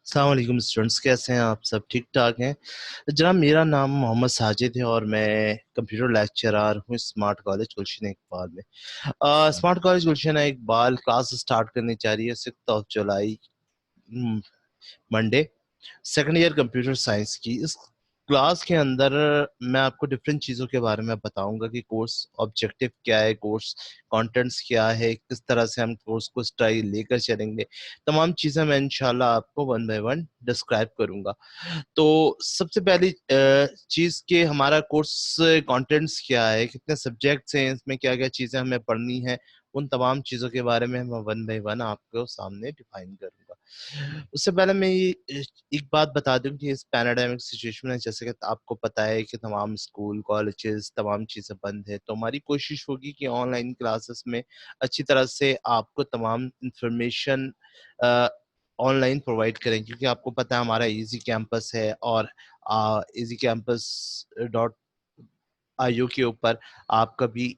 अस्सलाम वालेकुम स्टूडेंट्स, कैसे हैं आप? सब ठीक ठाक हैं? जनाब, मेरा नाम मोहम्मद साजिद है और मैं कंप्यूटर लेक्चरर हूँ स्मार्ट कॉलेज गुलशन इकबाल में। Smart college Gulshan Iqbal class start करने जा रही है 6 जुलाई, Monday, second year computer science की। इस क्लास के अंदर मैं आपको डिफरेंट चीज़ों के बारे में बताऊंगा कि कोर्स ऑब्जेक्टिव क्या है, कोर्स कंटेंट्स क्या है, किस तरह से हम कोर्स को स्टाइल लेकर चलेंगे। तमाम चीज़ें मैं इंशाल्लाह आपको वन बाय वन डिस्क्राइब करूंगा। तो सबसे पहली चीज़ कि हमारा कोर्स कंटेंट्स क्या है, कितने सब्जेक्ट्स हैं, इसमें क्या क्या चीज़ें हमें पढ़नी है, उन तमाम चीज़ों के बारे में मैं वन बाय वन आपको सामने डिफाइन करूंगा। उससे पहले मैं ये एक बात बता दूं कि इस पैराडाइमिक सिचुएशन में, जैसे कि आपको पता है कि तमाम स्कूल कॉलेजेस तमाम चीज़ें बंद है, तो हमारी कोशिश होगी कि ऑनलाइन क्लासेस में अच्छी तरह से आपको तमाम इंफॉर्मेशन ऑनलाइन प्रोवाइड करें, क्योंकि आपको पता है हमारा इजी कैंपस है और इजी कैंपस डॉट आईओ के ऊपर आपका भी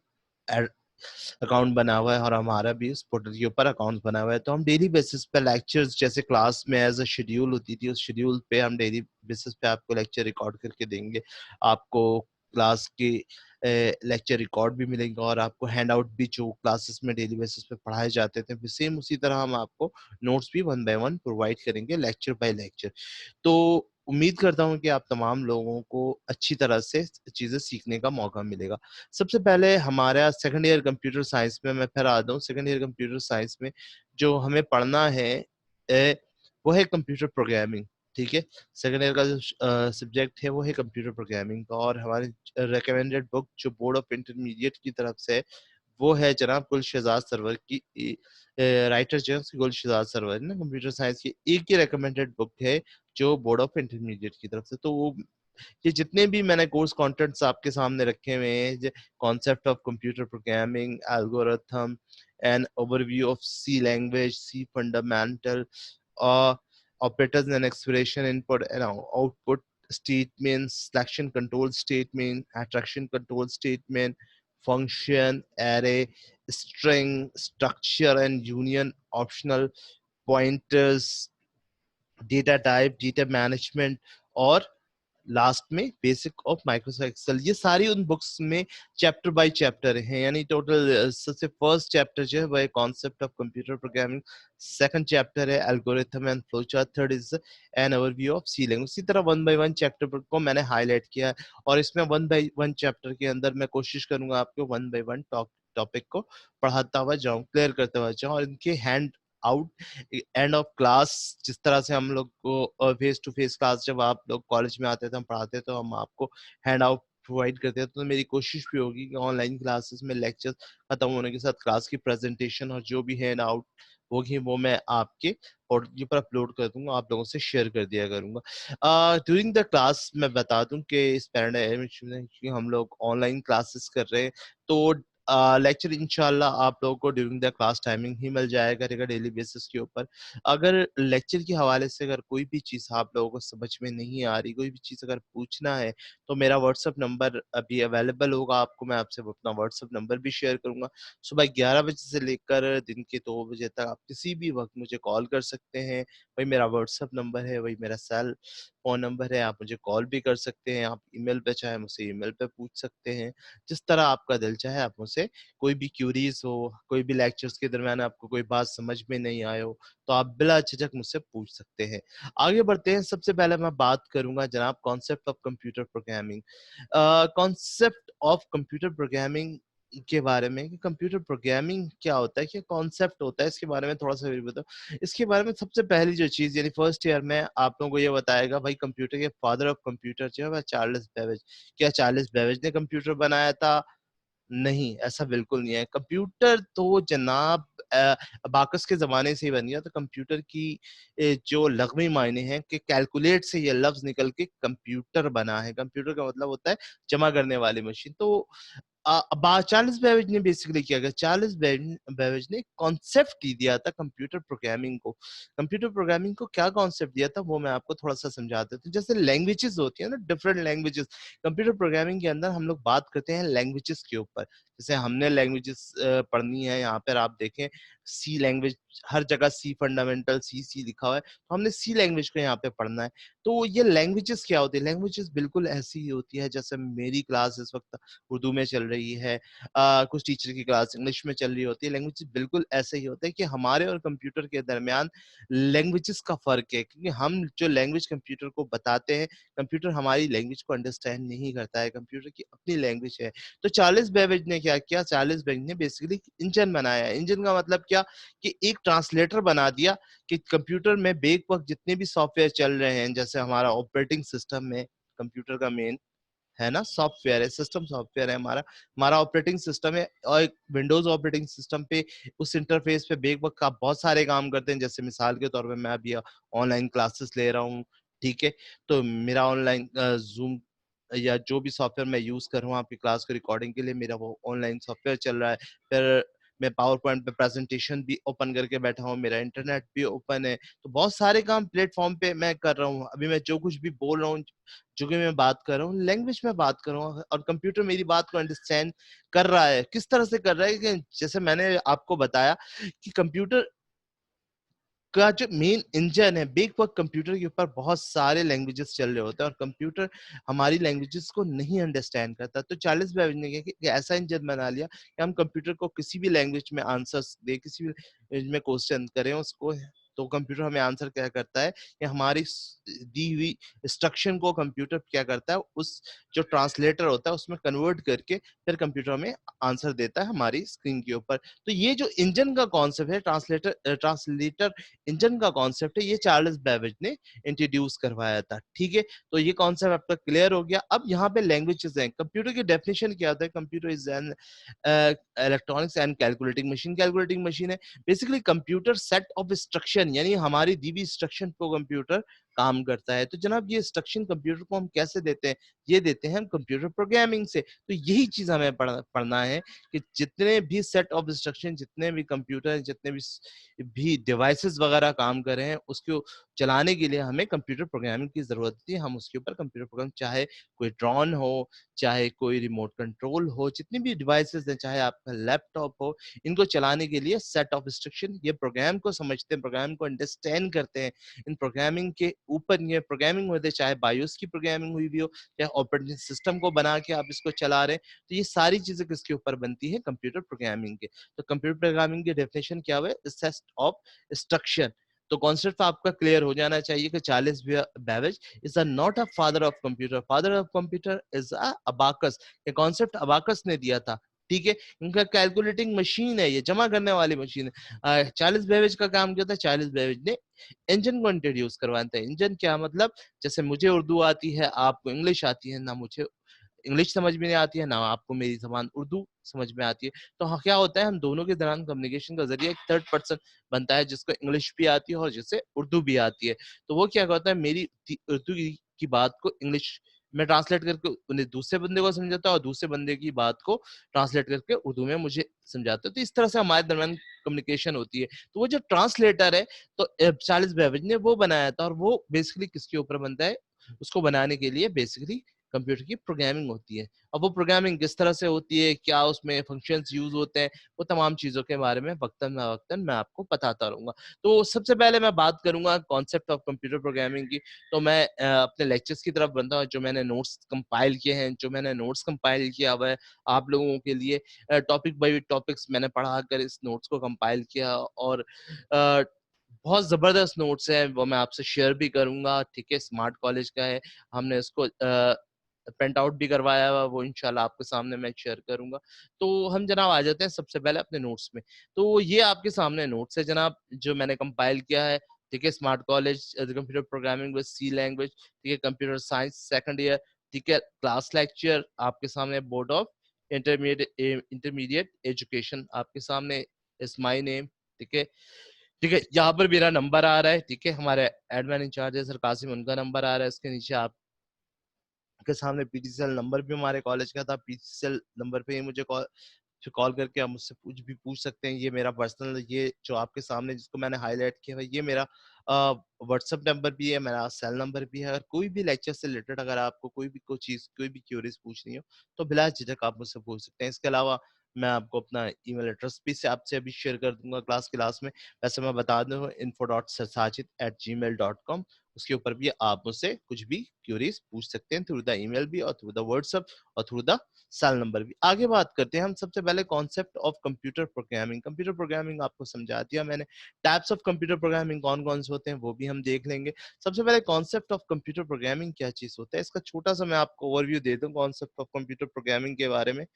अकाउंट बना हुआ है और हमारा भी उस पोर्टल के ऊपर अकाउंट बना हुआ है। तो हम डेली बेसिस पे लेक्चर्स, जैसे क्लास में एज अ शेड्यूल होती थी, उस शेड्यूल पे हम डेली बेसिस पे आपको लेक्चर रिकॉर्ड करके देंगे। आपको क्लास के लेक्चर रिकॉर्ड भी मिलेंगे और आपको हैंड आउट भी, जो क्लासेस में डेली बेसिस पे पढ़ाए जाते थे, सेम उसी तरह हम आपको नोट्स भी वन बाय वन प्रोवाइड करेंगे, लेक्चर बाय लेक्चर। तो उम्मीद करता हूँ कि आप तमाम लोगों को अच्छी तरह से चीज़ें सीखने का मौका मिलेगा। सबसे पहले हमारा सेकंड ईयर कंप्यूटर साइंस में मैं फिर आता हूँ। सेकंड ईयर कंप्यूटर साइंस में जो हमें पढ़ना है वो है कंप्यूटर प्रोग्रामिंग। ठीक है, सेकंड ईयर का जो सब्जेक्ट है वो है कंप्यूटर प्रोग्रामिंग का, और हमारी रिकमेंडेड बुक जो बोर्ड ऑफ इंटरमीडिएट की तरफ से है, वो है जनाब गुल शहजाद सरवर की। राइटर जो है गुल शहजाद सरवर ना, कंप्यूटर साइंस की एक ही रिकमेंडेड बुक है जो बोर्ड ऑफ इंटरमीडिएट की तरफ से। तो वो ये जितने भी मैंने कोर्स कंटेंट्स आपके सामने रखे हुए हैं, concept of computer programming, algorithm and overview of C language, C fundamental, operators and expression, input and output statements, selection control statement, attraction control statement, function, array, string, structure and union, optional pointers, data type, data management, और last में basic of Microsoft Excel. ये सारी उन books में chapter by chapter हैं, यानी total सबसे first chapter जो है वो है concept of computer programming, second chapter है algorithm and flowchart, third is an overview of C language. इसी तरह वन बाय वन चैप्टर को मैंने हाईलाइट किया है, और इसमें वन बाय वन चैप्टर के अंदर मैं कोशिश करूंगा आपको वन बाय वन टॉपिक को पढ़ाता हुआ जाऊं, क्लियर करता हुआ जाऊं, और इनके hand out end of class, जिस तरह से हम लोग को फेस टू फेस क्लास जब आप लोग कॉलेज में आते थे, हम पढ़ाते थे, तो हम आपको हैंड आउट प्रोवाइड करते हैं। तो मेरी कोशिश भी होगी कि ऑनलाइन क्लासेस में लेक्चर खत्म होने के साथ क्लास की प्रेजेंटेशन और जो भी हैंड आउट होगी वो मैं आपके पोर्टल के ऊपर अपलोड कर दूंगा, आप लोगों से शेयर कर दिया करूंगा। ड्यूरिंग द क्लास मैं बता दूं कि इस पैराडाइम में कि हम लोग ऑनलाइन क्लासेस कर रहे हैं, तो लेक्चर इंशाल्लाह आप लोगों को ड्यूरिंग द क्लास टाइमिंग ही मिल जाया करेगा डेली बेसिस के ऊपर। अगर लेक्चर के हवाले से अगर कोई भी चीज़ आप लोगों को समझ में नहीं आ रही, कोई भी चीज़ अगर पूछना है, तो मेरा व्हाट्सअप नंबर अभी अवेलेबल होगा आपको, मैं आपसे अपना व्हाट्सअप नंबर भी शेयर करूंगा। सुबह 11 बजे से लेकर दिन के 2 बजे तक आप किसी भी वक्त मुझे कॉल कर सकते हैं। वही मेरा व्हाट्सअप नंबर है, वही मेरा सेल फ़ोन नंबर है, आप मुझे कॉल भी कर सकते हैं, आप ईमेल पे चाहे मुझसे ईमेल पे पूछ सकते हैं। जिस तरह आपका दिल चाहे आप मुझसे कोई भी क्यूरीज हो, कोई भी लेक्चर्स के दरमियान आपको कोई बात समझ में नहीं आए हो, तो आप बिला झिझक मुझसे पूछ सकते हैं। आगे बढ़ते हैं। सबसे पहले मैं बात करूंगा जनाब concept of computer programming. Concept of computer programming के बारे में कि कंप्यूटर प्रोग्रामिंग क्या होता है, क्या कॉन्सेप्ट होता है, इसके बारे में थोड़ा सा भी बताओ। इसके बारे में सबसे पहली जो चीज, यानी फर्स्ट ईयर में आप लोगों को ये बताएगा भाई कंप्यूटर के फादर ऑफ कंप्यूटर जो है वह चार्ल्स बेबेज। क्या चार्ल्स बेबेज ने कंप्यूटर बनाया था? नहीं, ऐसा बिल्कुल नहीं है। कंप्यूटर तो जनाब अबाकस के ज़माने से ही बन गया। तो कंप्यूटर की जो लग़वी मायने हैं कि कैलकुलेट से ये लफ्ज़ निकल के कंप्यूटर बना है। कंप्यूटर का मतलब होता है जमा करने वाली मशीन। तो चार्ल्स बेबेज ने बेसिकली क्या किया, चार्ल्स बेबेज ने कॉन्सेप्ट ही दिया था कंप्यूटर प्रोग्रामिंग को। कंप्यूटर प्रोग्रामिंग को क्या कॉन्सेप्ट दिया था वो मैं आपको थोड़ा-सा समझा देता हूँ। जैसे लैंग्वेजेज़ होती है ना, डिफरेंट लैंग्वेजेज़, कंप्यूटर प्रोग्रामिंग के अंदर हम लोग बात करते हैं लैंग्वेजेस के ऊपर। जैसे हमने लैंग्वेजेस पढ़नी है, यहाँ पर आप देखें सी लैंग्वेज, हर जगह सी फंडामेंटल, सी लिखा हुआ है, तो हमने सी लैंग्वेज को यहाँ पे पढ़ना है। तो ये लैंग्वेजेस क्या होती है? लैंग्वेजेस बिल्कुल ऐसी ही होती है जैसे मेरी क्लास इस वक़्त उर्दू में चल रही है, कुछ टीचर की क्लास इंग्लिश में चल रही होती है। लैंग्वेजेस बिल्कुल ऐसे ही होते हैं कि हमारे और कंप्यूटर के दरमियान लैंग्वेजेस का फ़र्क है, क्योंकि हम जो लैंग्वेज कंप्यूटर को बताते हैं, कंप्यूटर हमारी लैंग्वेज को अंडरस्टैंड नहीं करता है, कंप्यूटर की अपनी लैंग्वेज है। तो चार्ल्स बेबेज ने क्या किया? चार्ल्स बेबेज ने बेसिकली इंजन बनाया। इंजन का मतलब क्या? कि एक ट्रांसलेटर बना दिया कि कंप्यूटर में बेवक़्त जितने भी सॉफ्टवेयर चल रहे हैं, जैसे हमारा ऑपरेटिंग सिस्टम में कंप्यूटर का मेन है ना, सॉफ्टवेयर है, सिस्टम सॉफ्टवेयर है हमारा, हमारा ऑपरेटिंग सिस्टम है, और विंडोज़ ऑपरेटिंग सिस्टम पे उस इंटरफ़ेस पे बेवक़्त आप बहुत सारे काम करते हैं। जैसे मिसाल के तौर पे मैं अभी ऑनलाइन क्लासेस ले रहा हूँ, ठीक है? तो मेरा ऑनलाइन ज़ूम या जो भी सॉफ्टवेयर मैं यूज़ कर रहा हूँ आपकी क्लास को रिकॉर्डिंग के लिए, मेरा वो ऑनलाइन सॉफ्टवेयर चल रहा है। फिर मैं पावर पॉइंट पे प्रेज़ेंटेशन भी ओपन करके बैठा हूँ, मेरा इंटरनेट भी ओपन है। तो बहुत सारे काम प्लेटफ़ॉर्म पे मैं कर रहा हूँ। अभी मैं जो कुछ भी बोल रहा हूँ, जो कि मैं बात कर रहा हूँ, लैंग्वेज में बात कर रहा हूँ, और कंप्यूटर मेरी बात को अंडरस्टैंड कर रहा है। किस तरह से कर रहा है कि जैसे मैंने आपको बताया कि कंप्यूटर का जो मेन इंजन है, बेवक़्त कंप्यूटर के ऊपर बहुत सारे लैंग्वेजेस चल रहे होते हैं, और कंप्यूटर हमारी लैंग्वेजेस को नहीं अंडरस्टैंड करता। तो चार्ल्स बेबेज ने क्या किया कि ऐसा इंजन बना लिया कि हम कंप्यूटर को किसी भी लैंग्वेज में आंसर्स दें, किसी भी लैंग्वेज में क्वेश्चन करें उसको, तो कंप्यूटर हमें आंसर क्या करता है कि हमारी दी हुई इंस्ट्रक्शन को कंप्यूटर क्या करता है, उस जो ट्रांसलेटर होता है उसमें कन्वर्ट करके फिर कंप्यूटर हमें आंसर देता है हमारी स्क्रीन के ऊपर। तो ये जो इंजन का कॉन्सेप्ट है, ट्रांसलेटर इंजन का कॉन्सेप्ट है, ये चार्ल्स बेबेज ने इंट्रोड्यूस करवाया था, ठीक है? तो ये कॉन्सेप्ट आपका क्लियर हो गया। अब यहाँ पे लैंग्वेजेस हैं। कंप्यूटर की डेफिनिशन क्या होता है? Computer is an electronics and calculating machine. Calculating machine है basically computer set of instruction, यानी हमारी दी हुई इंस्ट्रक्शन को कंप्यूटर काम करता है। तो जनाब ये इंस्ट्रक्शन कंप्यूटर को हम कैसे देते हैं? ये देते हैं हम कंप्यूटर प्रोग्रामिंग से। तो यही चीज़ हमें पढ़ना है कि जितने भी सेट ऑफ इंस्ट्रक्शन, जितने भी कंप्यूटर, जितने भी डिवाइसेस वगैरह काम कर रहे हैं, उसको चलाने के लिए हमें कंप्यूटर प्रोग्रामिंग की ज़रूरत थी। हम उसके ऊपर कंप्यूटर प्रोग्राम, चाहे कोई ड्रोन हो, चाहे कोई रिमोट कंट्रोल हो, जितनी भी डिवाइसेस हैं, चाहे आपका लैपटॉप हो, इनको चलाने के लिए सेट ऑफ इंस्ट्रक्शन, ये प्रोग्राम को समझते हैं, प्रोग्राम को अंडरस्टैंड करते हैं। इन प्रोग्रामिंग के ऊपर ये प्रोग्रामिंग होते हैं, चाहे बायोस की प्रोग्रामिंग हुई भी हो, चाहे ऑपरेटिंग सिस्टम को बना के आप इसको चला रहे हैं, तो ये सारी चीज़ें किसके ऊपर बनती है? कंप्यूटर प्रोग्रामिंग के। तो कंप्यूटर प्रोग्रामिंग की डेफिनेशन क्या है? Set of instruction. तो कॉन्सेप्ट आपका क्लियर हो जाना चाहिए कि Charles Babbage is not a father of computer, father of computer is a abacus. ये कॉन्सेप्ट अबाकस ने दिया था, ठीक है? इनका कैलकुलेटिंग मशीन है, ये जमा करने वाली मशीन है। चार्ल्स बेबेज का काम क्या था? चार्ल्स बेबेज ने इंजन को इंट्रोड्यूस करवाया था। इंजन क्या मतलब? जैसे मुझे उर्दू आती है, आपको इंग्लिश आती है, ना मुझे इंग्लिश समझ में नहीं आती है, ना आपको मेरी ज़बान उर्दू समझ में आती है। तो हाँ, क्या होता है, हम दोनों के दौरान कम्युनिकेशन का ज़रिया एक थर्ड पर्सन बनता है, जिसको इंग्लिश भी आती है और जिसे उर्दू भी आती है। तो वो क्या करता है, मेरी उर्दू की बात को इंग्लिश में ट्रांसलेट करके उन्हें दूसरे बंदे को समझाता है, और दूसरे बंदे की बात को ट्रांसलेट करके उर्दू में मुझे समझाता है। तो इस तरह से हमारे दरमियान कम्युनिकेशन होती है। तो वो जो ट्रांसलेटर है, तो चार्ल्स बेबेज ने वो बनाया था, और वो बेसिकली किसके ऊपर बनता है? उसको बनाने के लिए बेसिकली कंप्यूटर की प्रोग्रामिंग होती है। अब वो प्रोग्रामिंग किस तरह से होती है, क्या उसमें फंक्शंस यूज़ होते हैं, वो तमाम चीज़ों के बारे में वक़्तन-फ़वक़्तन मैं आपको बताता रहूँगा। तो सबसे पहले मैं बात करूँगा कॉन्सेप्ट ऑफ कंप्यूटर प्रोग्रामिंग की। तो मैं अपने लेक्चर्स की तरफ बढ़ता हूँ, जो मैंने नोट्स कंपाइल किए हैं, जो मैंने नोट्स कंपाइल किया हुआ है आप लोगों के लिए। टॉपिक बाय टॉपिक्स मैंने पढ़ा कर इस नोट्स को कंपाइल किया, और अ, बहुत ज़बरदस्त नोट्स हैं, वो मैं आपसे शेयर भी करूँगा, ठीक है? स्मार्ट कॉलेज का है, हमने इसको प्रिंट आउट भी करवाया हुआ, वो इंशाल्लाह आपके सामने मैं शेयर करूँगा। तो हम जनाब आ जाते हैं सबसे पहले अपने नोट्स में। तो ये आपके सामने नोट्स है जनाब, जो मैंने कंपाइल किया है, ठीक है? Smart college computer programming with C language, ठीक है? कंप्यूटर साइंस सेकंड ईयर, ठीक है? क्लास लेक्चर आपके सामने, बोर्ड ऑफ इंटरमीडिएट एजुकेशन आपके सामने, इज़ माय नेम, ठीक है? ठीक है? यहाँ पर मेरा नंबर आ रहा है, ठीक है? हमारे एडमिन इंचार्ज है सर कासिम, उनका नंबर आ रहा है, उसके नीचे आप के सामने पीटीसीएल नंबर भी हमारे कॉलेज का था। पीटीसीएल नंबर पे ही मुझे कॉल करके आप मुझसे कुछ भी पूछ सकते हैं। ये मेरा पर्सनल, ये जो आपके सामने जिसको मैंने हाइलाइट किया है, ये मेरा व्हाट्सएप नंबर भी है, मेरा सेल नंबर भी है। अगर कोई भी लेक्चर से रिलेटेड अगर आपको कोई भी चीज़, कोई भी क्वेरीज पूछनी हो, तो बिला झिझक आप मुझसे पूछ सकते हैं। इसके अलावा मैं आपको अपना ईमेल एड्रेस भी से आपसे अभी शेयर कर दूँगा क्लास में। वैसे मैं बता दूँ info.sajid@gmail.com, उसके ऊपर भी आप मुझसे कुछ भी क्वेरीज़ पूछ सकते हैं थ्रू द ईमेल भी और थ्रू द व्हाट्सएप और थ्रू द सेल नंबर भी। आगे बात करते हैं हम सबसे पहले concept of computer programming. Computer programming आपको समझा दिया मैंने। टाइप्स ऑफ कंप्यूटर प्रोग्रामिंग कौन-कौन से होते हैं वो भी हम देख लेंगे। सबसे पहले कॉन्सेप्ट ऑफ कंप्यूटर प्रोग्रामिंग क्या चीज़ होता है, इसका छोटा-सा मैं आपको ओवरव्यू दे दूँ कॉन्सेप्ट ऑफ कंप्यूटर प्रोग्रामिंग के बारे में।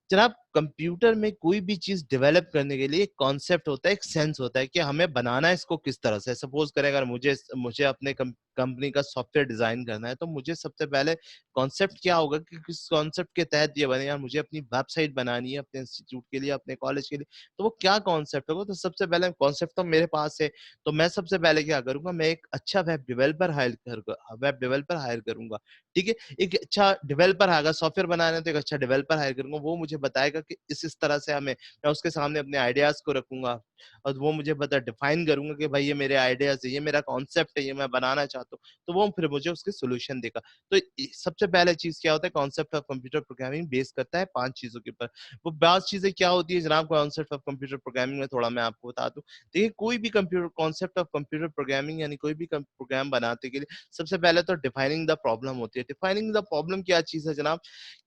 जनाब, कंप्यूटर में कोई भी चीज़ डेवलप करने के लिए एक कॉन्सेप्ट होता है, एक सेंस होता है कि हमें बनाना है इसको किस तरह से। सपोज़ करें अगर मुझे अपने कंपनी का सॉफ्टवेयर डिज़ाइन करना है, तो मुझे सबसे पहले कॉन्सेप्ट क्या होगा कि किस कॉन्सेप्ट के तहत ये बने, यार मुझे अपनी वेबसाइट बनानी है अपने इंस्टीट्यूट के लिए, अपने कॉलेज के लिए, तो वो क्या कॉन्सेप्ट होगा? तो सबसे पहले कॉन्सेप्ट तो मेरे पास है, तो मैं सबसे पहले क्या करूँगा, मैं एक अच्छा वेब डेवलपर हायर करूँगा, ठीक है? एक अच्छा डेवलपर आएगा, सॉफ्टवेयर बनाना है तो एक अच्छा डेवलपर हायर करूँगा, वो मुझे बताएगा कि इस तरह से मैं उसके सामने अपने आइडियाज़ को रखूँगा और वो मुझे डिफाइन करूँगा कि भाई ये मेरे आइडियाज़ है, ये मेरा कॉन्सेप्ट है, ये मैं बनाना चाहता हूँ, तो वो फिर मुझे उसके सॉल्यूशन देगा। तो सबसे पहले चीज़ क्या होता है, concept of computer programming base करता है 5 चीज़ों के ऊपर। वो 5 चीज़ें क्या होती है जनाब, कॉन्सेप्ट ऑफ कंप्यूटर प्रोग्रामिंग में थोड़ा मैं आपको बता दूँ। देखिए, कोई भी computer concept of computer programming यानी कोई भी प्रोग्राम बनाने के लिए सबसे पहले तो डिफाइनिंग द प्रॉब्लम होती है। डिफाइनिंग द प्रॉब्लम क्या चीज़ है जनाब,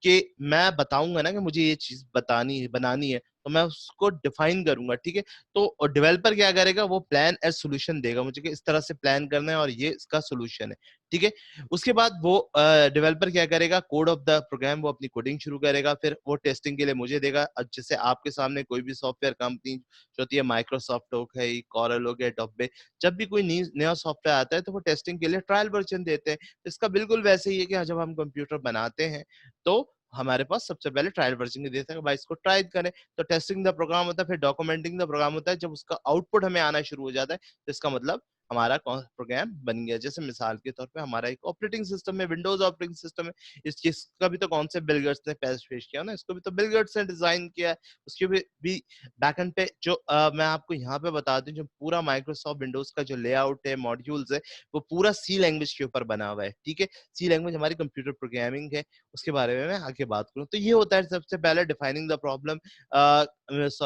कि मैं बताऊँगा ना कि मुझे ये चीज़ बनानी है, तो मैं उसको डिफाइन करूँगा, ठीक है? तो डेवलपर क्या करेगा, वो प्लान एज़ सॉल्यूशन देगा मुझे कि इस तरह से प्लान करना है और ये इसका सॉल्यूशन है, ठीक है? उसके बाद वो डेवलपर क्या करेगा, कोड ऑफ द प्रोग्राम वो अपनी कोडिंग शुरू करेगा, फिर वो टेस्टिंग के लिए मुझे देगा। अब जैसे आपके सामने कोई भी सॉफ्टवेयर कंपनी जो होती है, माइक्रोसॉफ्ट हो गई, कोरल हो गया, एडोबे, जब भी कोई नया सॉफ्टवेयर आता है तो वो टेस्टिंग के लिए ट्रायल वर्जन देते हैं। इसका बिल्कुल वैसे ही है कि जब हम कंप्यूटर बनाते हैं तो हमारे पास सबसे पहले ट्रायल वर्जन ही देते हैं, भाई इसको ट्राई करें। तो टेस्टिंग द प्रोग्राम होता है, फिर डॉक्यूमेंटिंग द प्रोग्राम होता है। जब उसका आउटपुट हमें आना शुरू हो जाता है तो इसका मतलब हमारा प्रोग्राम बन गया। जैसे मिसाल के तौर पे हमारा एक ऑपरेटिंग सिस्टम है, विंडोज ऑपरेटिंग सिस्टम है। इस चीज का भी तो कॉन्सेप्ट बिल गेट्स ने पेश किया ना, इसको भी तो बिल गेट्स ने डिजाइन किया है। उसके भी बैकएंड पे जो मैं आपको यहाँ पे बता दूं, जो पूरा माइक्रोसॉफ्ट विंडोज का जो लेआउट है, मॉड्यूल्स है, वो पूरा सी लैंग्वेज के ऊपर बना हुआ है, ठीक है? सी लैंग्वेज हमारी कंप्यूटर प्रोग्रामिंग है, उसके बारे में मैं आगे बात करूँ। तो ये होता है सबसे पहले defining the problem.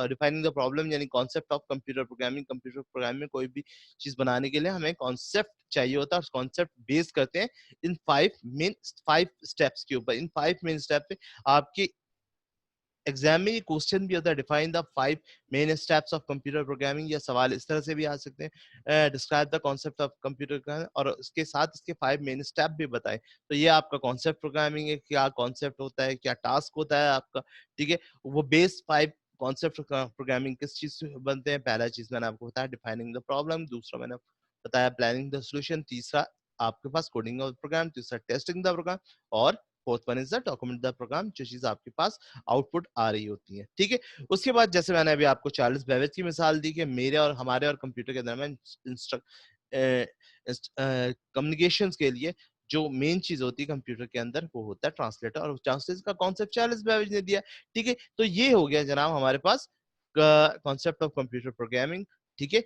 Defining the problem यानी concept of computer programming. Computer programming में कोई भी चीज़ बनाने के लिए हमें कॉन्सेप्ट चाहिए होता है और कॉन्सेप्ट बेस करते हैं इन 5 स्टेप्स के ऊपर। इन 5 मेन स्टेप पे आपके एग्जाम में ये क्वेश्चन भी होता है, define the 5 main steps of computer programming. या सवाल इस तरह से भी आ सकते हैं, describe the concept of computer programming, और उसके साथ इसके 5 मेन स्टेप भी बताएं। तो ये आपका कॉन्सेप्ट प्रोग्रामिंग है, क्या कॉन्सेप्ट होता है, क्या टास्क होता है आपका, ठीक है? वो बेस 5 कॉन्सेप्ट प्रोग्रामिंग किस चीज से बनते हैं। पहला चीज मैंने आपको बताया डिफाइनिंग द प्रॉब्लम, दूसरा मैंने बताया प्लानिंग द सॉल्यूशन, तीसरा आपके पास कोडिंग ऑफ प्रोग्राम, तीसरा टेस्टिंग द प्रोग्राम, और fourth one is the document the program, जो चीज आपके पास आउटपुट आ रही होती है, ठीक है? उसके बाद जैसे मैंने अभी आपको चार्ल्स बेबेज की मिसाल दी कि मेरे और हमारे और कंप्यूटर के दरमियान कम्युनिकेशन के लिए जो मेन चीज होती है कंप्यूटर के अंदर, वो होता है ट्रांसलेटर, और ट्रांसलेटर का कॉन्सेप्ट चार्ल्स बेबेज ने दिया, ठीक है? तो ये हो गया जनाब हमारे पास कॉन्सेप्ट ऑफ कंप्यूटर प्रोग्रामिंग, ठीक है?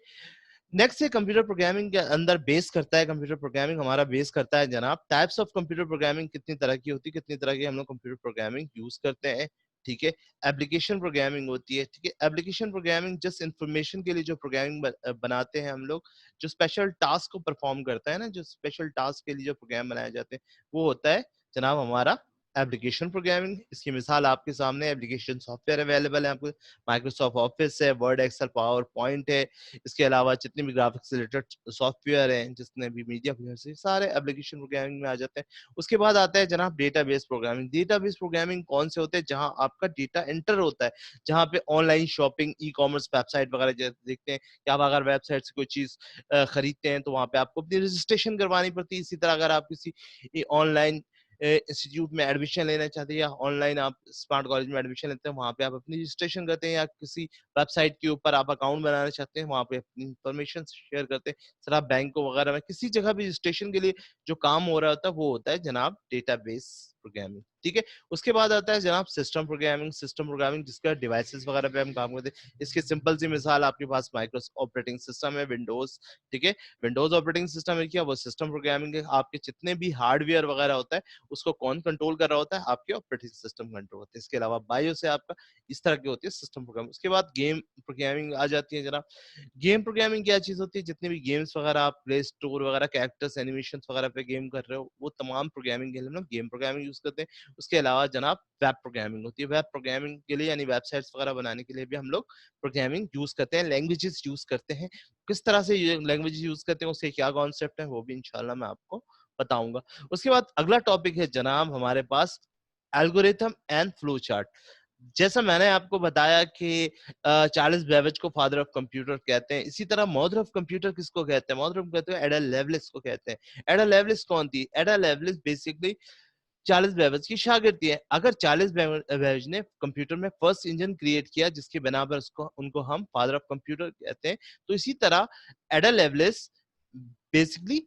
नेक्स्ट है कंप्यूटर प्रोग्रामिंग के अंदर बेस करता है, कंप्यूटर प्रोग्रामिंग हमारा बेस करता है जनाब टाइप्स ऑफ कंप्यूटर प्रोग्रामिंग। कितनी तरह की होती है, कितनी तरह की हम लोग कंप्यूटर प्रोग्रामिंग यूज करते हैं, ठीक है? एप्लीकेशन प्रोग्रामिंग होती है, ठीक है? एप्लीकेशन प्रोग्रामिंग जस्ट इंफॉर्मेशन के लिए जो प्रोग्रामिंग बनाते हैं हम लोग, जो स्पेशल टास्क को परफॉर्म करता है ना, जो स्पेशल टास्क के लिए जो प्रोग्राम बनाए जाते हैं, वो होता है जनाब हमारा एप्लीकेशन प्रोग्रामिंग। इसकी मिसाल आपके सामने, एप्लीकेशन सॉफ्टवेयर अवेलेबल है आपको, माइक्रोसॉफ्ट ऑफिस है, वर्ड, एक्सेल, पावर पॉइंट है। इसके अलावा जितने भी ग्राफिक्स रिलेटेड सॉफ्टवेयर हैं, जितने भी मीडिया प्लेयर्स हैं, सारे एप्लीकेशन प्रोग्रामिंग में आ जाते हैं। उसके बाद आता है जनाब डेटाबेस प्रोग्रामिंग। डेटाबेस प्रोग्रामिंग कौन से होते हैं, जहां आपका डेटा एंटर होता है, जहां पे online shopping, e commerce website वगैरह देखते हैं कि आप अगर वेबसाइट से कोई चीज खरीदते हैं तो वहां पे आपको अपनी रजिस्ट्रेशन करवानी पड़ती है। इसी तरह अगर आप किसी ऑनलाइन इंस्टीट्यूट में एडमिशन लेना चाहते हैं, या ऑनलाइन आप स्मार्ट कॉलेज में एडमिशन लेते हैं, वहां पे आप अपनी रजिस्ट्रेशन करते हैं, या किसी वेबसाइट के ऊपर आप अकाउंट बनाना चाहते हैं, वहां पे अपनी इंफॉर्मेशन शेयर करते हैं। सर आप बैंकों वगैरह में किसी जगह भी रजिस्ट्रेशन के लिए जो काम हो रहा होता है, वो होता है जनाब डेटाबेस प्रोग्रामिंग, ठीक है। उसके बाद आता है जनाब सिस्टम प्रोग्रामिंग। सिस्टम प्रोग्रामिंग जिसका डिवाइसेस वगैरह पे हम काम करते हैं। इसकी सिंपल सी मिसाल आपके पास माइक्रोसॉफ्ट ऑपरेटिंग सिस्टम है, विंडोज, ठीक है। विंडोज ऑपरेटिंग सिस्टम है क्या, वो सिस्टम प्रोग्रामिंग है। आपके जितने भी हार्डवेयर वगैरह होता है उसको कौन कंट्रोल कर रहा होता है, आपके ऑपरेटिंग सिस्टम कंट्रोल होता है। इसके अलावा बायोस है आपका, इस तरह की होती है सिस्टम प्रोग्रामिंग। उसके बाद गेम प्रोग्रामिंग आ जाती है जनाब। गेम प्रोग्रामिंग क्या चीज होती है, जितने भी गेम्स वगैरह आप प्ले स्टोर वगैरह कैरेक्टर्स एनिमेशन वगैरह पे गेम कर रहे हो, वो तमाम प्रोग्रामिंग के लिए हम लोग गेम प्रोग्रामिंग यूज करते हैं। उसके अलावा जनाब वेब प्रोग्रामिंग होती है। वेब प्रोग्रामिंग के लिए यानी वेबसाइट्स वगैरह बनाने के लिए भी हम लोग प्रोग्रामिंग यूज करते हैं, लैंग्वेजेस यूज करते हैं। किस तरह से ये लैंग्वेज यूज करते हैं, उसके क्या कॉन्सेप्ट है, वो भी इंशाल्लाह मैं आपको बताऊंगा। उसके बाद अगला टॉपिक है जनाब हमारे पास एल्गोरिथम एंड फ्लो चार्ट। जैसा मैंने आपको बताया कि चार्ल्स बेबेज को फादर ऑफ कंप्यूटर कहते हैं, इसी तरह मदर ऑफ कंप्यूटर किसको कहते हैं, मदर ऑफ कहते हैं एडा लेवलिस को कहते हैं। एडा लेवलिस कौन थी, एडा लेवलिस बेसिकली चार्ल्स बेबेज की शागिर्द थी। अगर चार्ल्स बेबेज ने कंप्यूटर में फर्स्ट इंजन क्रिएट किया जिसके बिना पर उसको उनको हम फादर ऑफ कंप्यूटर कहते हैं, तो इसी तरह एडा लेवलिस बेसिकली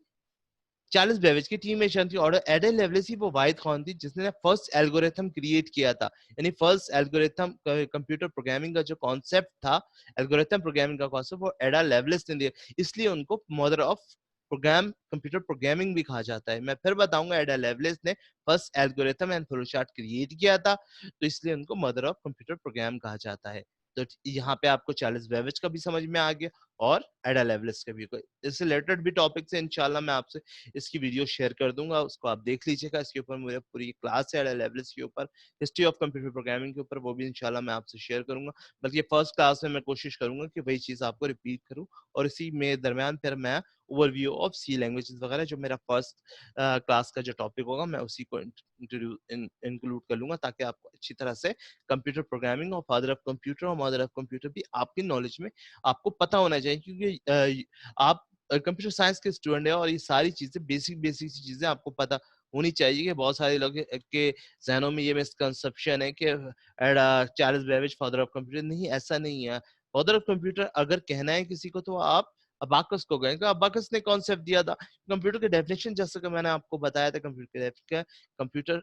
चार्ल्स बेबेज की टीम में शामिल थी। और एडा लेवलिस ही वो वाहिद कौन थी जिसने फर्स्ट एल्गोरिथम क्रिएट किया था, यानी फर्स्ट एल्गोरिथम कंप्यूटर प्रोग्रामिंग का जो कॉन्सेप्ट था, एल्गोरिथम प्रोग्रामिंग का कॉन्सेप्ट, वो एडा लेवलिस ने दिया। इसलिए उनको mother of program computer programming भी कहा जाता है। मैं फिर बताऊंगा, एडा लेवलिस ने first algorithm and flowchart create किया था, तो इसलिए उनको मदर ऑफ कंप्यूटर प्रोग्राम कहा जाता है। तो यहाँ पे आपको चार्ल्स बेबेज का भी समझ में आ गया और एडा लेवलिस का भी। इससे रिलेटेड भी टॉपिक से इंशाल्लाह मैं आपसे इसकी वीडियो शेयर कर दूंगा, उसको आप देख लीजिएगा। इसके ऊपर मेरे पूरी क्लास है लेवल्स के ऊपर, हिस्ट्री ऑफ कंप्यूटर प्रोग्रामिंग के ऊपर, वो भी इंशाल्लाह मैं आपसे शेयर करूंगा। बल्कि फर्स्ट क्लास में मैं कोशिश करूंगा कि वही चीज आपको रिपीट करूं, और इसी में दरमियान फिर मैं ओवरव्यू ऑफ सी लैंग्वेजेस वगैरह जो मेरा फर्स्ट क्लास का जो टॉपिक होगा मैं उसी को इंक्लूड कर लूंगा, ताकि आपको अच्छी तरह से कंप्यूटर प्रोग्रामिंग और फादर ऑफ कंप्यूटर और मदर ऑफ कंप्यूटर भी आपकी नॉलेज में आपको पता होना चाहिए। क्योंकि आप कंप्यूटर साइंस के स्टूडेंट है और ये सारी चीजें बेसिक बेसिक सी चीजें आपको पता होनी चाहिए। कि बहुत सारे लोग के जहनों में ये मिसकंसेप्शन है कि Charles Babbage father of computer, नहीं, ऐसा नहीं है। फादर ऑफ कंप्यूटर अगर कहना है किसी को तो आप अबाकस को कहेंगे। अबाकस ने कॉन्सेप्ट दिया था कंप्यूटर के डेफिनेशन, जैसा कि मैंने आपको बताया था computer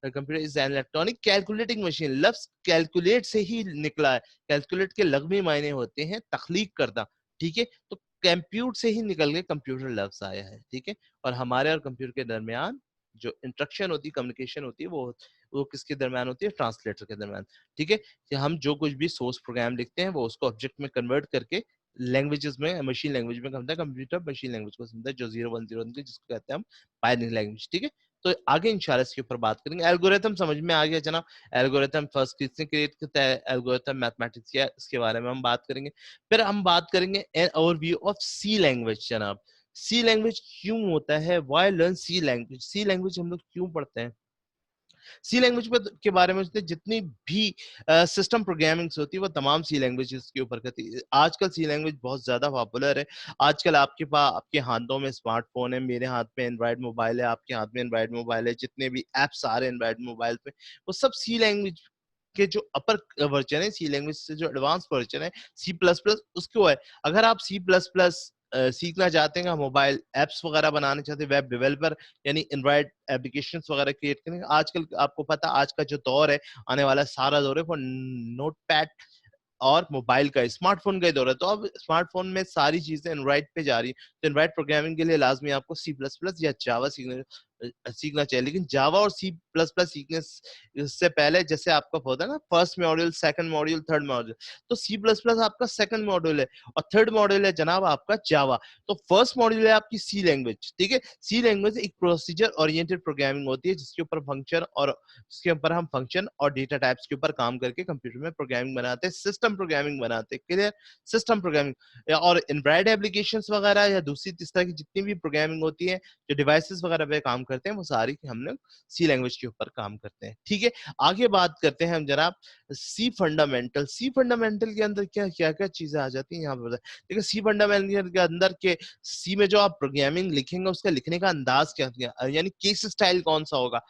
computer is an electronic calculating machine. लफ्ज कैलकुलेट से ही निकला है। कैलकुलेट के लग़वी मायने होते हैं तख्लीक करना, ठीक है। तो कंप्यूट से ही निकल के कंप्यूटर लफ्ज आया है, ठीक है। और हमारे और कंप्यूटर के दरमियान जो इंस्ट्रक्शन होती है, कम्युनिकेशन होती है, वो किसके दरमियान होती है, ट्रांसलेटर के दरमियान, ठीक है। कि हम जो कुछ भी सोर्स प्रोग्राम लिखते हैं वो उसको ऑब्जेक्ट में कन्वर्ट करके लैंग्वेजेस में, मशीन लैंग्वेज में समझता है कंप्यूटर, मशीन लैंग्वेज को समझता है जो 0 1 0 जिसको कहते हैं हम बाइनरी लैंग्वेज, ठीक है। तो आगे इंशाल्लाह इसके ऊपर बात करेंगे। एल्गोरिथम समझ में आ गया जनाब। एल्गोरिथम फर्स्ट किसने क्रिएट किया है, एल्गोरिथम मैथमेटिक्स किया, इसके बारे में हम बात करेंगे। फिर हम बात करेंगे an overview of C language जनाब। सी लैंग्वेज क्यों होता है, why learn C language, C language हम लोग क्यों पढ़ते हैं। सी लैंग्वेज के बारे में जितनी भी सिस्टम प्रोग्रामिंग्स होती है वो तमाम सी लैंग्वेजेस के ऊपर करती है। आजकल सी लैंग्वेज बहुत ज्यादा पॉपुलर है। आजकल आपके पास, आपके हाथों में स्मार्टफोन है, मेरे हाथ में एंड्रॉइड मोबाइल है, आपके हाथ में एंड्रॉइड मोबाइल है, जितने भी एप्स आ रहे हैं एंड्रॉइड मोबाइल पे वो सब सी लैंग्वेज के जो अपर वर्जन है, सी लैंग्वेज से जो एडवांस वर्जन है सी प्लस प्लस उसको है। अगर आप सी प्लस प्लस सीखना चाहते हैं, मोबाइल एप्स वगैरह बनाने चाहते हैं, वेब डेवलपर यानी एंड्रॉइड एप्लीकेशंस वगैरह क्रिएट करेंगे, आजकल आपको पता आज का जो दौर है, आने वाला सारा दौर है वो नोटपैड और मोबाइल का, स्मार्टफोन का ही दौर है। तो अब स्मार्टफोन में सारी चीजें एंड्रॉइड पे जा रही है, तो एंड्रॉइड प्रोग्रामिंग के लिए लाजमी आपको सी प्लस प्लस या जावा सीखना चाहिए। लेकिन जावा और सी प्लस प्लस सीखने से पहले जैसे आपका होता है ना first module, second module, third module, तो सी प्लस प्लस आपका सेकंड मॉड्यूल है और थर्ड मॉड्यूल है जनाब आपका जावा। तो फर्स्ट मॉड्यूल है आपकी सी लैंग्वेज, ठीक है। सी लैंग्वेज एक प्रोसीजर ओरिएंटेड प्रोग्रामिंग होती है जिसके ऊपर फंक्शन और जिसके ऊपर हम फंक्शन और डेटा टाइप्स के ऊपर काम करके कंप्यूटर में प्रोग्रामिंग बनाते हैं, सिस्टम प्रोग्रामिंग बनाते हैं, क्लियर। सिस्टम प्रोग्रामिंग और एंड्रॉइड एप्लीकेशंस वगैरह या दूसरी तीस तरह की जितनी भी प्रोग्रामिंग होती है जो डिवाइसेस वगैरह पे काम करते हैं, वो सारी हम लोग सी लैंग्वेज के ऊपर काम करते हैं, ठीक है। आगे बात करते हैं हम जनाब सी फंडामेंटल। सी फंडामेंटल के अंदर क्या क्या क्या चीजें आ जाती हैं यहाँ पर देखिए। सी फंडामेंटल के अंदर के सी में जो आप प्रोग्रामिंग लिखेंगे उसका लिखने का अंदाज क्या यानी केस स्टाइल कौन सा होगा।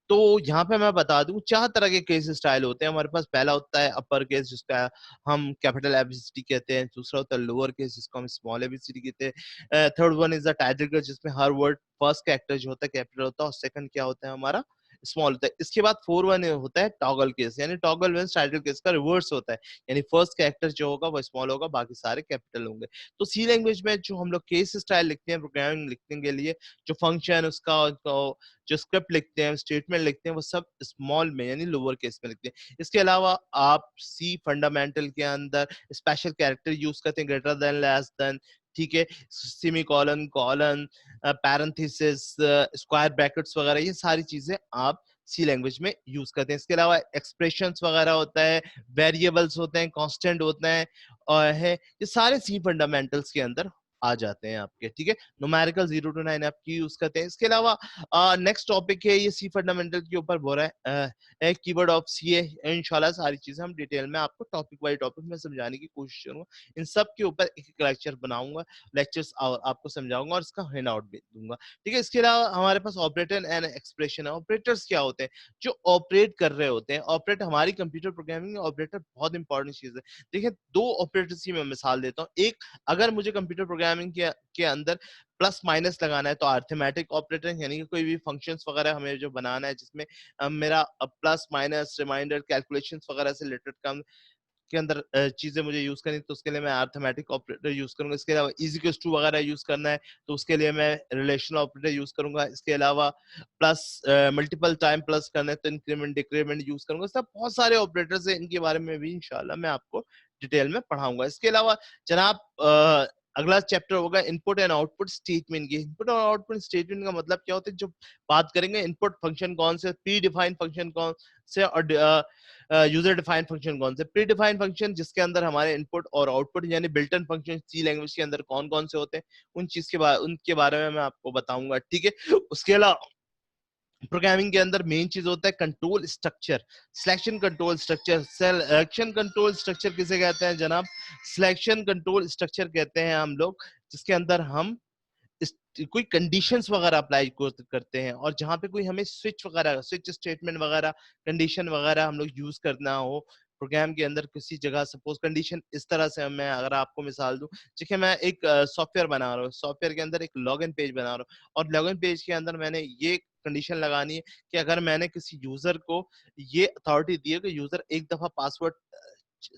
तो यहाँ पे मैं बता दूं 4 तरह के केस स्टाइल होते हैं हमारे पास। पहला होता है अपर केस जिसका हम कैपिटल एबीसीडी कहते हैं, दूसरा होता है लोअर केस जिसको हम स्मॉल एबीसीडी कहते हैं, third one is the title case जिसमें हर वर्ड फर्स्ट कैरेक्टर जो होता है कैपिटल होता है, और सेकंड क्या होता है हमारा स्मॉल होता है। इसके बाद 4-1 होता है टॉगल केस, यानी टॉगल मींस टाइटल केस का रिवर्स होता है, यानी फर्स्ट कैरेक्टर जो होगा वो स्मॉल होगा, बाकी सारे कैपिटल होंगे। तो सी लैंग्वेज में जो हम लोग केस स्टाइल लिखते हैं प्रोग्रामिंग लिखने के लिए, जो फंक्शन उसका जो स्क्रिप्ट लिखते हैं, स्टेटमेंट लिखते हैं, वो सब स्मॉल में यानी लोअर केस में लिखते हैं। इसके अलावा आप सी फंडामेंटल के अंदर स्पेशल कैरेक्टर यूज करते हैं, ग्रेटर देन, लेस देन, ठीक है, semicolon, colon, parenthesis, square brackets वगैरह, ये सारी चीजें आप सी लैंग्वेज में यूज करते हैं। इसके अलावा एक्सप्रेशंस वगैरह होता है, वेरिएबल्स होते हैं, कांस्टेंट होते हैं, और है ये सारे सी फंडामेंटल्स के अंदर आ जाते हैं आपके, ठीक है। न्यूमेरिकल 0 to 9 आपकी यूज करते हैं। इसके अलावा नेक्स्ट टॉपिक है ये सी फंडामेंटल के ऊपर बोल रहा है, कीवर्ड ऑफ सी है। इंशाल्लाह सारी चीजें हम डिटेल में आपको टॉपिक बाय टॉपिक में समझाने की कोशिश करूंगा। इन सब के ऊपर एक एक लेक्चर बनाऊंगा, लेक्चर्स आपको समझाऊंगा और इसका हैंड आउट भी दूंगा, ठीक है। इसके अलावा हमारे पास ऑपरेटर एंड एक्सप्रेशन है। ऑपरेटर्स क्या होते हैं? जो ऑपरेट कर रहे होते हैं। ऑपरेट हमारी कंप्यूटर प्रोग्रामिंग में ऑपरेटर बहुत इंपॉर्टेंट चीज है। देखिए, दो ऑपरेटर्स की मैं मिसाल देता हूँ। एक, अगर मुझे कंप्यूटर प्रोग्रामिंग के अंदर प्लस माइनस लगाना है तो अरिथमेटिक ऑपरेटर, यानी कि कोई भी फंक्शंस वगैरह हमें जो बनाना है जिसमें मेरा प्लस माइनस रिमाइंडर कैलकुलेशंस वगैरह से रिलेटेड काम के अंदर चीजें मुझे यूज करनी, तो उसके लिए मैं अरिथमेटिक ऑपरेटर यूज करूंगा। इसके अलावा इज इक्वल्स टू वगैरह यूज करना है तो उसके लिए मैं रिलेशनल ऑपरेटर यूज करूंगा। इसके अलावा प्लस मल्टीपल टाइम प्लस करना है तो इंक्रीमेंट डिक्रीमेंट यूज करूंगा। सब बहुत सारे ऑपरेटर्स हैं, इनके बारे में भी इंशाल्लाह मैं आपको डिटेल में पढ़ाऊंगा। इसके अलावा जनाब अगला चैप्टर होगा इनपुट एंड आउटपुट स्टेटमेंट की। इनपुट और आउटपुट स्टेटमेंट का मतलब क्या होता है, जो बात करेंगे इनपुट फंक्शन कौन से, प्री डिफाइंड फंक्शन कौन से, और यूजर डिफाइंड फंक्शन कौन से। प्री डिफाइंड फंक्शन जिसके अंदर हमारे इनपुट और आउटपुट यानी built in function C language के अंदर कौन कौन से होते हैं, उनके बारे में मैं आपको बताऊंगा, ठीक है। उसके अलावा प्रोग्रामिंग के अंदर मेन चीज होता है control structure, selection control structure. Selection control structure किसे कहते हैं जनाब? सिलेक्शन कंट्रोल स्ट्रक्चर कहते हैं हम लोग जिसके अंदर हम कोई कंडीशंस वगैरह अप्लाई करते हैं, और जहां पे कोई हमें स्विच स्टेटमेंट वगैरह, कंडीशन वगैरह हम लोग यूज करना हो प्रोग्राम के अंदर किसी जगह। सपोज कंडीशन इस तरह से, मैं अगर आपको मिसाल दूं, ठीक है, मैं एक सॉफ्टवेयर बना रहा हूँ, सॉफ्टवेयर के अंदर एक लॉगिन पेज बना रहा हूँ, और लॉगिन पेज के अंदर मैंने ये कंडीशन लगानी है कि अगर मैंने किसी यूजर को ये अथॉरिटी दी है कि यूजर एक दफा पासवर्ड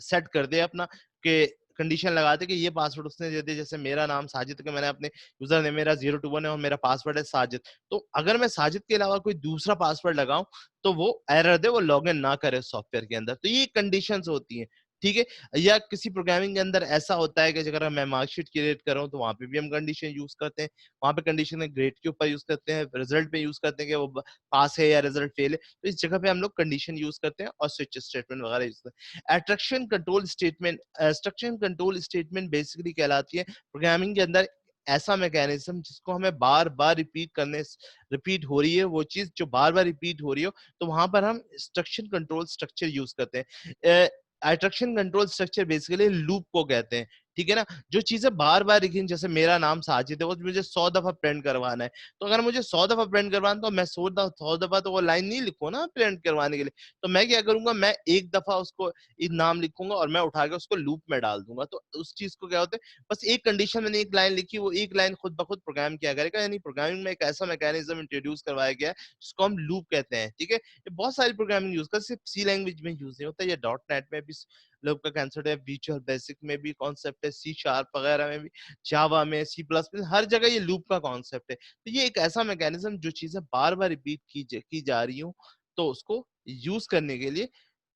सेट कर दे अपना, के कंडीशन लगा दे कि ये पासवर्ड उसने दे दिया, जैसे मेरा नाम साजिद है, मैंने अपने यूजर ने मेरा 021 है और मेरा पासवर्ड है साजिद, तो अगर मैं साजिद के अलावा कोई दूसरा पासवर्ड लगाऊं तो वो एरर दे, वो लॉगिन ना करे सॉफ्टवेयर के अंदर। तो ये कंडीशंस होती हैं, ठीक है। या किसी प्रोग्रामिंग के अंदर ऐसा होता है कि अगर मैं मार्कशीट क्रिएट कर रहा हूँ तो वहां पे भी हम कंडीशन यूज करते हैं। वहां पे कंडीशन ग्रेड के ऊपर यूज करते हैं, रिजल्ट पे यूज करते हैं कि वो पास है या रिजल्ट फेल है, तो इस जगह पे हम लोग कंडीशन यूज करते हैं और स्विच स्टेटमेंट वगैरह यूज करते हैं। Attraction control statement, abstraction control statement basically कहलाती है प्रोग्रामिंग के अंदर ऐसा मैकेनिज्म जिसको हमें बार बार रिपीट हो रही है वो चीज, जो बार बार रिपीट हो रही हो, तो वहां पर हम इंस्ट्रक्शन कंट्रोल स्ट्रक्चर यूज करते हैं। Attraction control structure basically loop को कहते हैं, ठीक है ना। जो चीजें बार बार लिखी, जैसे मेरा नाम साजिद है, वो मुझे 100 दफा प्रिंट करवाना है, तो अगर मुझे 100 दफा प्रिंट करवाना, तो मैं 100 दफा तो वो लाइन नहीं लिखूँ ना प्रिंट करवाने के लिए। तो मैं क्या करूंगा, मैं एक दफा उसको नाम लिखूंगा और मैं उठा के उसको लूप में डाल दूंगा। तो उस चीज को क्या होता है, बस एक कंडीशन मैंने एक लाइन लिखी, वो एक लाइन खुद ब खुद प्रोग्राम किया करेगा। यानी प्रोग्रामिंग में एक ऐसा मैकेनिज्म इंट्रोड्यूस करवाया गया है जिसको हम लूप कहते हैं, ठीक है। ये बहुत सारी प्रोग्रामिंग यूज कर, सिर्फ सी लैंग्वेज में यूज नहीं होता, ये डॉट नेट में भी लूप का कंसेप्ट है, विजुअल बेसिक में भी कॉन्सेप्ट है, सी शार्प वगैरह में भी, जावा में, सी प्लस प्लस, हर जगह ये लूप का कॉन्सेप्ट है। तो ये एक ऐसा मैकेनिज्म जो चीजें बार बार रिपीट की जा रही हूँ, तो उसको यूज करने के लिए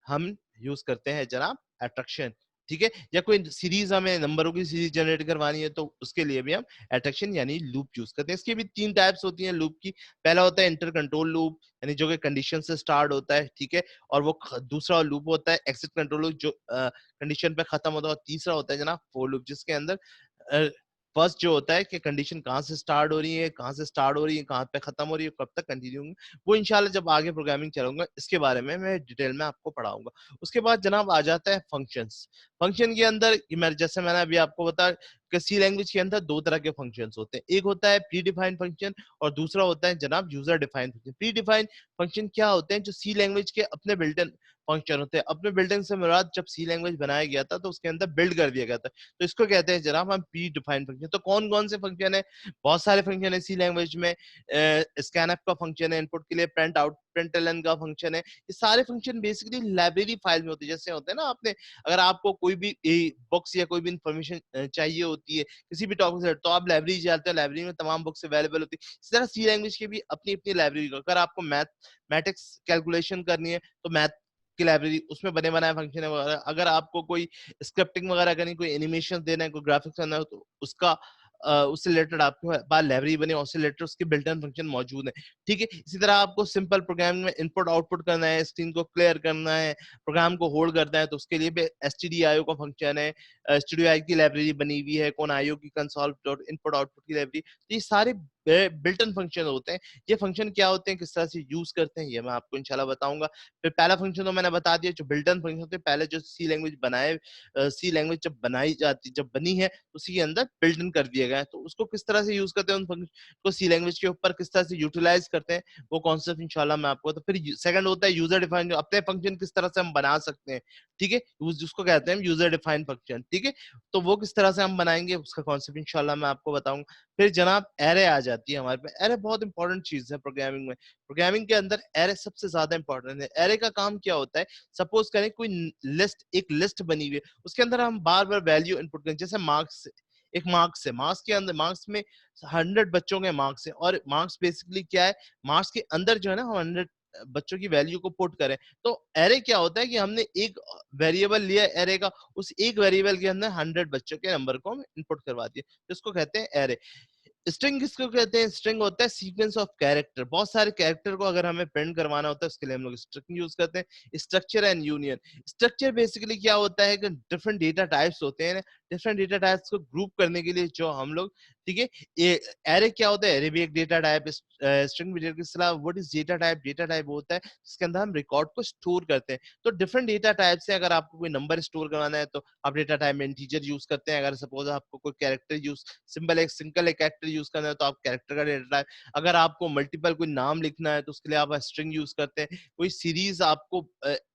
हम यूज करते हैं जनाब एट्रैक्शन, ठीक है। या कोई सीरीज, हमें नंबरों की सीरीज जनरेट करवानी है तो उसके लिए भी हम एट्रैक्शन यानी लूप यूज करते हैं। इसकी भी 3 टाइप्स होती हैं लूप की। पहला होता है इंटर कंट्रोल लूप, यानी जो कि कंडीशन से स्टार्ट होता है, ठीक है, और वो दूसरा लूप होता है एक्सिट कंट्रोल लूप, जो कंडीशन पे खत्म होता है। और तीसरा होता है जनाब फोर लूप, जिसके अंदर फर्स्ट जो होता है कि कंडीशन कहाँ से स्टार्ट हो रही है, कहाँ पे खत्म हो रही है, कब तक कंटिन्यू होंगे, वो इंशाल्लाह जब आगे प्रोग्रामिंग चलाऊंगा इसके बारे में मैं डिटेल में आपको पढ़ाऊंगा। उसके बाद जनाब आ जाता है फंक्शंस। फंक्शन के अंदर जैसे मैंने अभी आपको बताया कि सी लैंग्वेज के अंदर 2 तरह के फंक्शंस होते हैं। एक होता है प्री डिफाइंड फंक्शन और दूसरा होता है जनाब user defined function. Pre defined function क्या होते हैं, जो सी लैंग्वेज के अपने बिल्ट इन फंक्शन होते हैं। अपने बिल्डिंग से मुराद जब सी लैंग्वेज बनाया गया था तो उसके अंदर बिल्ड कर दिया गया था, तो इसको कहते हैं जनाब हम प्री डिफाइंड फंक्शन। तो कौन कौन से फंक्शन है? बहुत सारे फंक्शन है सी लैंग्वेज में। स्कैनफ का फंक्शन है इनपुट के लिए, प्रिंट आउट प्रिंटलन का फंक्शन है। ये सारे फंक्शन बेसिकली लाइब्रेरी फाइल में होते हैं। जैसे होते हैं ना, आपने अगर आपको कोई भी बुक्स या कोई भी इंफॉर्मेशन चाहिए होती है किसी भी टॉपिक से, तो आप लाइब्रेरी जाते हो, लाइब्रेरी में तमाम बुक्स अवेलेबल होती है। इसी तरह सी लैंग्वेज की भी अपनी अपनी लाइब्रेरी। अगर आपको मैथमेटिक्स कैलकुलेशन करनी है तो मैथ की लाइब्रेरी, उसमें बने बनाए फंक्शन है वगैरह। अगर आपको कोई स्क्रिप्टिंग वगैरह करनी, कोई एनिमेशन देना है, कोई ग्राफिक्स करना है, तो उसका उससे रिलेटेड आपके पास लाइब्रेरी बनी, उससे रिलेटेड उसके बिल्ट इन फंक्शन मौजूद है। ठीक है, इसी तरह आपको सिंपल प्रोग्रामिंग में इनपुट आउटपुट करना है, स्क्रीन को क्लियर करना है, प्रोग्राम को होल्ड करना है, तो उसके लिए भी stdio का फंक्शन है। stdio की लाइब्रेरी बनी हुई है, कौन आईओ की कंसोल डॉट इनपुट आउटपुट की लाइब्रेरी। तो ये सारे बिल्ट इन फंक्शन होते हैं। ये फंक्शन क्या होते हैं, किस तरह से यूज करते हैं, ये मैं आपको इंशाल्लाह बताऊंगा। फिर पहला फंक्शन तो मैंने बता दिया, जो बिल्ट इन फंक्शन होते हैं। पहले जो सी लैंग्वेज बनाए, सी लैंग्वेज जब बनाई जाती, जब बनी है, उसी के अंदर बिल्ट इन कर दिया गया है। तो उसको किस तरह से यूज करते हैं, उन फंक्शन को सी लैंग्वेज के ऊपर किस तरह से यूटिलाइज करते हैं, वो कॉन्सेप्ट इंशाल्लाह मैं आपको। तो फिर सेकंड होता है यूजर डिफाइंड, अपने फंक्शन किस तरह से हम बना सकते हैं। ठीक है, जिसको कहते हैं यूजर डिफाइंड फंक्शन। ठीक है, तो वो किस तरह से हम बनाएंगे, उसका कॉन्सेप्ट इंशाल्लाह मैं आपको बताऊंगा। फिर जनाब एरे आ जाती है हमारे पे। एरे बहुत इंपॉर्टेंट चीज है प्रोग्रामिंग में। प्रोग्रामिंग के अंदर एरे सबसे ज्यादा इंपॉर्टेंट है। एरे का काम क्या होता है, सपोज करें कोई लिस्ट, एक लिस्ट बनी हुई है, उसके अंदर हम बार बार वैल्यू इनपुट करें। जैसे मार्क्स, एक मार्क्स है, मार्क्स के अंदर, मार्क्स में 100 बच्चों के मार्क्स है, और मार्क्स बेसिकली क्या है, मार्क्स के अंदर जो है ना, हम 100 बच्चों की वैल्यू को पुट करें। तो एरे क्या होता है कि हमने एक वेरिएबल लिया एरे का, उस एक वेरिएबल के अंदर 100 बच्चों के नंबर को हम इनपुट करवा दिए, तो इसको कहते हैं एरे। स्ट्रिंग किसको कहते हैं, स्ट्रिंग होता है सीक्वेंस ऑफ कैरेक्टर। बहुत सारे कैरेक्टर को अगर हमें प्रिंट करवाना होता है, उसके लिए हम लोग स्ट्रिंग यूज करते हैं। Structure and union, structure basically क्या होता है कि डिफरेंट डेटा टाइप्स होते हैं, डिफरेंट डेटा टाइप्स को ग्रुप करने के लिए जो हम लोग, ठीक है, ये एरे क्या होता है, एरे भी एक डेटा टाइप, स्ट्रिंग भी डेटा। किस तरह, what is data type, data type होता है जिसके अंदर हम रिकॉर्ड को स्टोर करते हैं। तो डिफरेंट डेटा टाइप से अगर आपको कोई नंबर स्टोर करवाना है तो आप डेटा टाइप में इंटीजर यूज करते हैं। अगर सपोज आपको कोई कैरेक्टर यूज, सिंपल एक सिंगल एक कैरेक्टर यूज करना है तो आप कैरेक्टर का डेटा टाइप। अगर आपको मल्टीपल कोई नाम लिखना है तो उसके लिए आप स्ट्रिंग यूज करते हैं। कोई सीरीज आपको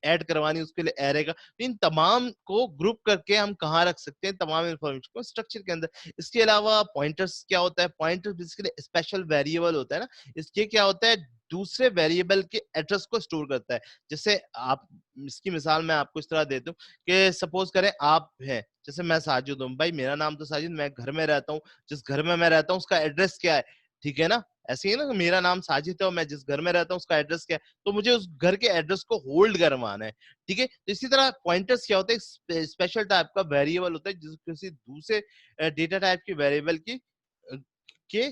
ऐड करवानी है, उसके लिए एरे का। इन तमाम को ग्रुप करके हम कहाँ रख सकते हैं, तमाम इंफॉर्मेशन को स्ट्रक्चर के अंदर। इसके अलावा पॉइंटर्स क्या होता है, पॉइंटर बेसिकली स्पेशल वेरिएबल होता है ना। इसके क्या होता है, दूसरे वेरिएबल के एड्रेस को स्टोर करता है। जैसे आप, इसकी मिसाल मैं आपको इस तरह देता हूँ कि सपोज करें आप हैं, जैसे मैं साजिद हूँ भाई, मेरा नाम तो साजिद, मैं घर में रहता हूँ, जिस घर में मैं रहता हूँ उसका एड्रेस क्या है, ठीक है ना। ऐसे ही ना, मेरा नाम साजिद है और मैं जिस घर में रहता हूँ उसका एड्रेस क्या है, तो मुझे उस घर के एड्रेस को होल्ड करवाना है। ठीक है, तो इसी तरह पॉइंटर्स क्या होता है, स्पेशल टाइप का वेरिएबल होता है जिस किसी दूसरे डेटा टाइप के वेरिएबल की के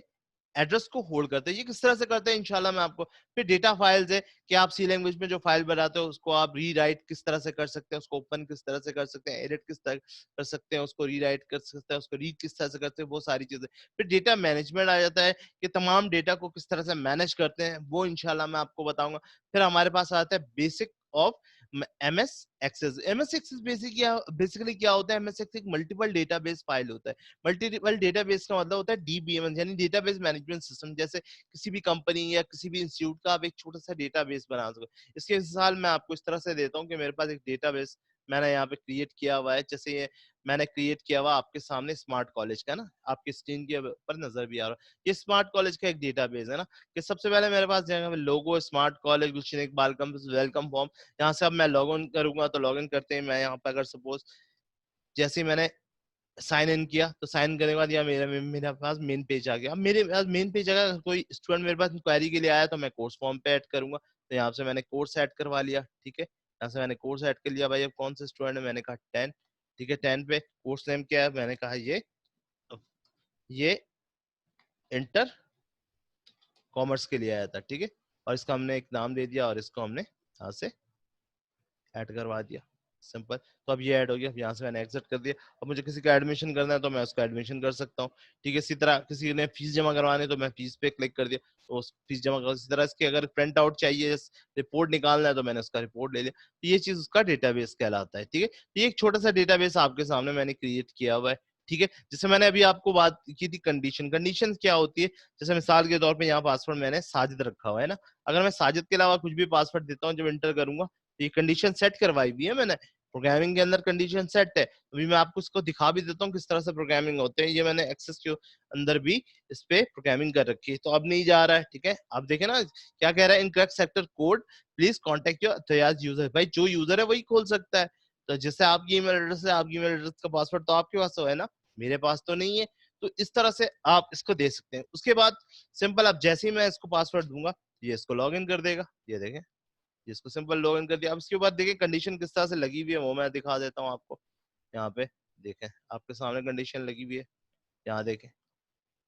एड्रेस को होल्ड करते हैं। ये किस तरह से करते हैं इंशाल्लाह मैं आपको। फिर डेटा फाइल्स है कि आप सी लैंग्वेज में जो फाइल बनाते हो उसको आप रीराइट किस तरह से कर सकते हैं, उसको ओपन किस तरह से कर सकते हैं, एडिट किस तरह कर सकते हैं, उसको रीराइट कर सकते हैं, उसको रीड किस तरह से करते हैं, वो सारी चीजें। फिर डेटा मैनेजमेंट आ जाता है कि तमाम डेटा को किस तरह से मैनेज करते हैं, वो इंशाल्लाह मैं आपको बताऊंगा। फिर हमारे पास आता है basic of MS Access. MS Access basically क्या होता है, एमएस एक्सेस एक मल्टीपल डेटाबेस फाइल होता है। मल्टीपल डेटाबेस का मतलब होता है डीबीएमएस, यानी डेटाबेस मैनेजमेंट सिस्टम। जैसे किसी भी कंपनी या किसी भी इंस्टीट्यूट का आप एक छोटा सा डेटाबेस बना सको। इसके मिसाल मैं आपको इस तरह से देता हूँ कि मेरे पास एक डेटाबेस मैंने यहाँ पे क्रिएट किया हुआ है। जैसे ये मैंने क्रिएट किया हुआ आपके सामने स्मार्ट कॉलेज का ना, आपकी स्क्रीन के ऊपर नजर भी आ रहा है, ये स्मार्ट कॉलेज का एक डेटाबेस है ना। कि सबसे पहले मेरे पास जाएगा लोगो, smart college Gulshan Iqbal campus welcome form. यहाँ से अब मैं लॉग इन करूंगा, तो लॉग इन करते हैं मैं यहाँ पे अगर सपोज जैसे ही मैंने साइन इन किया, तो साइन करने के बाद या मेरे पास मेन पेज आ गया। अब मेरे पास मेन पेज आ गया, कोई स्टूडेंट मेरे पास इंक्वायरी के लिए आया तो मैं कोर्स फॉर्म पे ऐड करूंगा। तो यहाँ से मैंने कोर्स ऐड करवा लिया, ठीक है, यहाँ से मैंने कोर्स ऐड कर लिया। भाई अब कौन सा स्टूडेंट है, मैंने कहा 10। ठीक है, 10 पे कोर्स नेम क्या है, मैंने कहा ये इंटर कॉमर्स के लिए आया था। ठीक है, और इसका हमने एक नाम दे दिया और इसको हमने यहाँ से ऐड करवा दिया, सिंपल। तो अब ये ऐड हो गया, यहाँ से मैंने एग्जिट कर दिया। अब मुझे किसी का एडमिशन करना है तो मैं उसका एडमिशन कर सकता हूँ। ठीक है, इसी तरह किसी ने फीस जमा करवानी है तो मैं फीस पे क्लिक कर दिया, तो उस फीस जमा कर। इसी तरह इसके अगर प्रिंट आउट चाहिए, रिपोर्ट निकालना है तो मैंने उसका रिपोर्ट ले लिया। तो ये चीज उसका डेटाबेस कहलाता है। ठीक है, तो ये एक छोटा सा डेटाबेस आपके सामने मैंने क्रिएट किया हुआ है। ठीक है, जैसे मैंने अभी आपको बात की थी कंडीशन, कंडीशन क्या होती है, जैसे मिसाल के तौर पे यहाँ पासवर्ड मैंने साजिद रखा हुआ है ना। अगर मैं साजिद के अलावा कुछ भी पासवर्ड देता हूँ जब इंटर करूंगा, ये कंडीशन सेट करवाई हुई है मैंने, प्रोग्रामिंग के अंदर कंडीशन सेट है। अभी मैं आपको इसको दिखा भी देता हूँ किस तरह से प्रोग्रामिंग होते हैं। ये मैंने एक्सेस के अंदर भी इस पे प्रोग्रामिंग कर रखी है, तो अब नहीं जा रहा है, ठीक है। आप देखें ना क्या कह रहा है, incorrect sector code, please contact your authorised user. भाई जो यूजर है वही खोल सकता है, तो जैसे आपकी ईमेल एड्रेस है, आपकी ईमेल एड्रेस का पासवर्ड तो आपके पास तो है ना, मेरे पास तो नहीं है। तो इस तरह से आप इसको दे सकते हैं। उसके बाद सिंपल, अब जैसे ही मैं इसको पासवर्ड दूंगा, ये इसको लॉग इन कर देगा। ये देखें, इसको सिंपल लॉग इन कर दिया। अब इसके बाद देखें कंडीशन किस तरह से लगी हुई है, वो मैं दिखा देता हूँ आपको। यहाँ पे देखें, आपके सामने कंडीशन लगी हुई है, यहाँ देखें,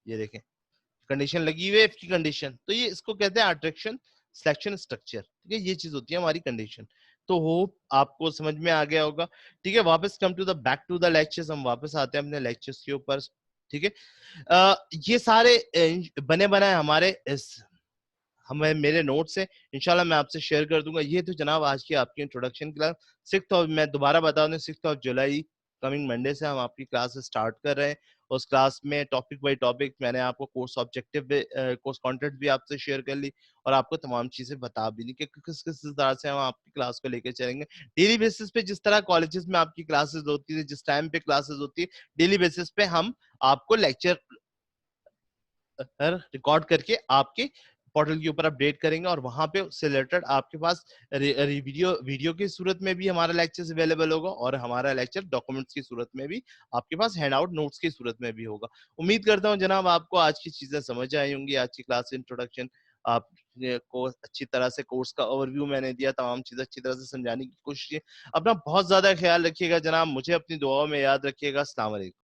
ये देखें कंडीशन लगी हुई है, इफ की कंडीशन। तो ये इसको कहते हैं अट्रैक्शन सिलेक्शन स्ट्रक्चर, ठीक है। ये चीज होती है हमारी कंडीशन। तो होप आपको समझ में आ गया होगा, ठीक है। वापस come to the back to the lectures, हम वापस आते हैं अपने लेक्चर्स के ऊपर, ठीक है। ये सारे बने बनाए हमारे इस हमें मेरे नोट्स है, इंशाल्लाह मैं आपसे शेयर कर दूंगा। ये तो जनाब आज की आपकी इंट्रोडक्शन क्लास। 6th ऑफ, मैं दोबारा बता दूं, 6th of July coming Monday से हम आपकी क्लास स्टार्ट कर रहे हैं। उस क्लास में टॉपिक बाय टॉपिक मैंने आपको कोर्स ऑब्जेक्टिव कोर्स कंटेंट भी आपसे शेयर कर ली, और आपको तमाम चीजें बता भी दी कि किस किस तरह से हम आपकी क्लास को लेकर चलेंगे। डेली बेसिस पे जिस तरह कॉलेजेस में आपकी क्लासेस होती है, जिस टाइम पे क्लासेस होती है, डेली बेसिस पे हम आपको लेक्चर रिकॉर्ड करके आपके पोर्टल के ऊपर अपडेट करेंगे, और वहां पे उससे रिलेटेड आपके पास वीडियो की सूरत में भी हमारा लेक्चर अवेलेबल होगा, और हमारा लेक्चर डॉक्यूमेंट्स की सूरत में भी आपके पास हैंड आउट नोट्स की सूरत में भी होगा। उम्मीद करता हूँ जनाब आपको आज की चीजें समझ आई होंगी। आज की क्लास इंट्रोडक्शन आप को अच्छी तरह से कोर्स का ओवरव्यू मैंने दिया, तमाम चीजें अच्छी तरह से समझाने की कोशिश की। अपना बहुत ज्यादा ख्याल रखिएगा जनाब, मुझे अपनी दुआओं में याद रखिएगा। अस्सलाम वालेकुम।